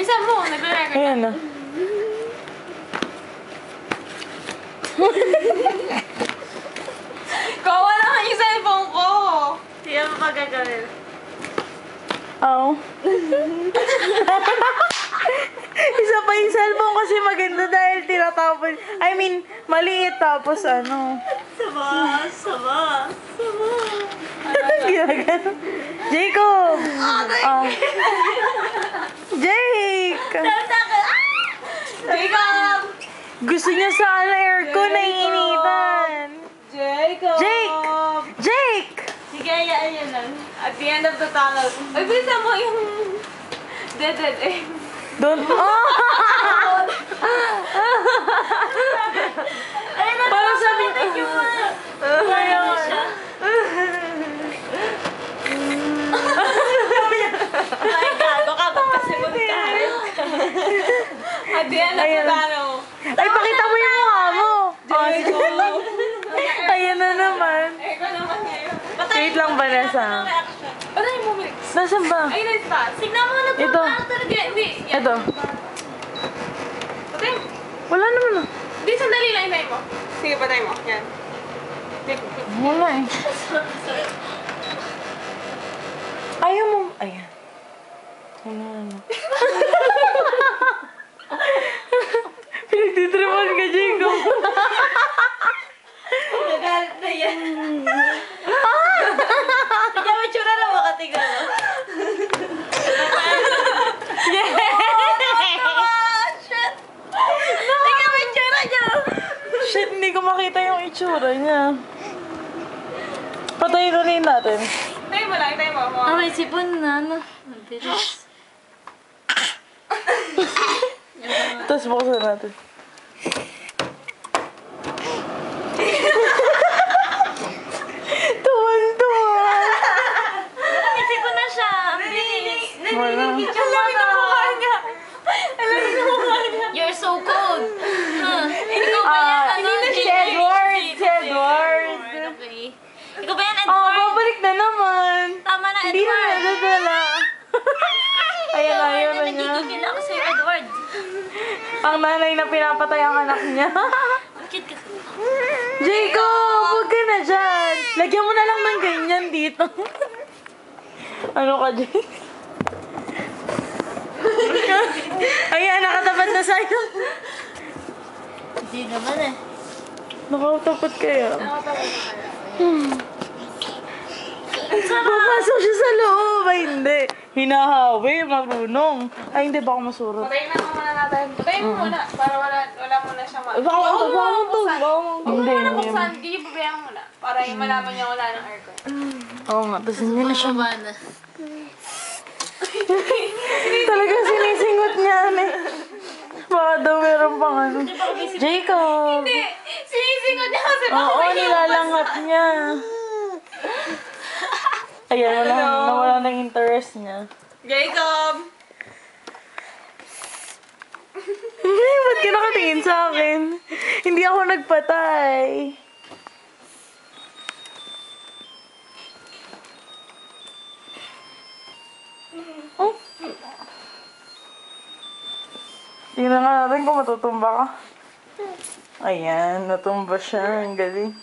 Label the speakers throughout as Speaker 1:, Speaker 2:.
Speaker 1: Bilisan mo, nagre-record.
Speaker 2: Ayan na.
Speaker 1: Kawa naman yung cellphone ko. Hindi mo magagawin.
Speaker 2: Oo. Isa pa yung cellphone kasi maganda dahil tinatapon. I mean, maliit tapos ano.
Speaker 1: Sama.
Speaker 2: Ginagano. Jacob! Jake!
Speaker 1: Jacob!
Speaker 2: Gusto niya sa aircon na iniinitan.
Speaker 1: Jacob!
Speaker 2: Jake!
Speaker 1: Sige, yan lang. At the end of the tunnel. Ay, bilisan mo yung dead eh.
Speaker 2: Don't... Oh!
Speaker 1: Ay,
Speaker 2: Parang sabi...
Speaker 1: Ay, gago ka. Pagkasunod ka. At the end of the tunnel.
Speaker 2: Ay, pakita mo yung mukha mo. Ayan na naman.
Speaker 1: Eko naman ngayon.
Speaker 2: Wait lang, Vanessa.
Speaker 1: Patay mo, Mix.
Speaker 2: Nasaan ba?
Speaker 1: Ay, nice pa. Tignan mo na
Speaker 2: Ito.
Speaker 1: talaga. Hindi. Yan.
Speaker 2: Ito.
Speaker 1: Patay mo.
Speaker 2: Wala naman na.
Speaker 1: Hindi, sandali lang. Inay mo. Sige, patay mo. Yan.
Speaker 2: Wala eh. Ayaw mo. Ayan. Ano. Pinagtitripan ka, Jacob.
Speaker 1: Nagalit na yan. Tignan mo, tsura na makatignan mo. Shit! Tignan mo, tsura niya.
Speaker 2: Shit, hindi ko makita yung itsura niya. Patayin ulit natin.
Speaker 1: Tayo mo lang, tayo mo.
Speaker 3: May sipon na, ano? Mabilis.
Speaker 2: Tapos buksan natin. Tuwan-tuwa!
Speaker 3: May sipon na siya. Ang bilis.
Speaker 2: Wala.
Speaker 1: Alam mo mukha niya. Alam mo mukha niya.
Speaker 3: You're so cold. Ikaw ba yan? Ano?
Speaker 2: Si Edward! Si Edward!
Speaker 3: Okay. Ikaw ba yan,
Speaker 2: Oh,
Speaker 3: Edward?
Speaker 2: babalik na naman.
Speaker 3: Tama na,
Speaker 2: Hindi na
Speaker 3: Edward.
Speaker 2: nadadala. Ayan, ayaw na niya.
Speaker 3: Nagigigil ako sa'yo, Edward.
Speaker 2: Ang nanay na pinapatay ang anak niya.
Speaker 3: Ang cute kasi.
Speaker 2: Jacob! Huwag ka na dyan! Lagyan mo na lang ng ganyan dito. Ano ka, Jake? Ayan, nakatapat na sa'yo.
Speaker 3: Hindi naman eh.
Speaker 2: Nakatapat kaya.
Speaker 1: Nakatawa
Speaker 2: Papasok siya sa loob. Ay, hindi. Hinahawi, marunong. Ay, hindi. Baka masurot.
Speaker 1: Patayin na muna natin. Patayin mo muna. Para wala muna siya
Speaker 2: Baka to. Hindi,
Speaker 1: Wala
Speaker 2: hindi.
Speaker 1: buksan. Hindi yung babayaan muna. Para yung malaman niya wala ng aircon.
Speaker 2: Oo nga, tapos hindi na siya.
Speaker 3: Baba na.
Speaker 2: Talagang sinisingot niya, eh. Baka daw meron pang ano. Jacob!
Speaker 1: Hindi. Sinisingot niya kasi baka
Speaker 2: Oo,
Speaker 1: may
Speaker 2: nilalangat niya. Ayan, nawala ng interest niya.
Speaker 1: Jacob!
Speaker 2: Ba't ka nakatingin sa akin? Hindi ako nagpatay. Oh. Tingnan nga natin kung matutumba ka. Ayan, natumba siya. Ang galing.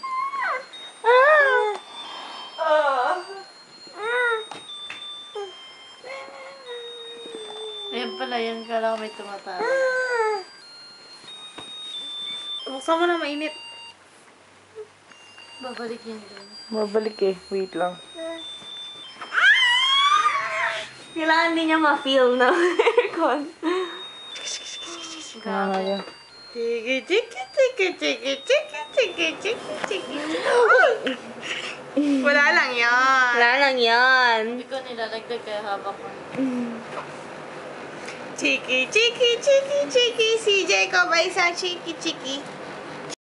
Speaker 3: Ayan pala, yan ka lang may tumatawa.
Speaker 1: Buksan mo na mainit.
Speaker 3: Babalik yan doon.
Speaker 2: Mabalik eh. Wait lang.
Speaker 1: Kailangan din niya ma-feel na aircon.
Speaker 2: Kaya.
Speaker 1: Chiki, chiki, chiki, chiki, chiki, chiki, chiki, chiki. Wala lang yan. Wala lang yan.
Speaker 3: Hindi ko nilalagdag kaya habang ko.
Speaker 1: Chiki, chiki, chiki, chiki. Si Jacob ay isang chiki, chiki.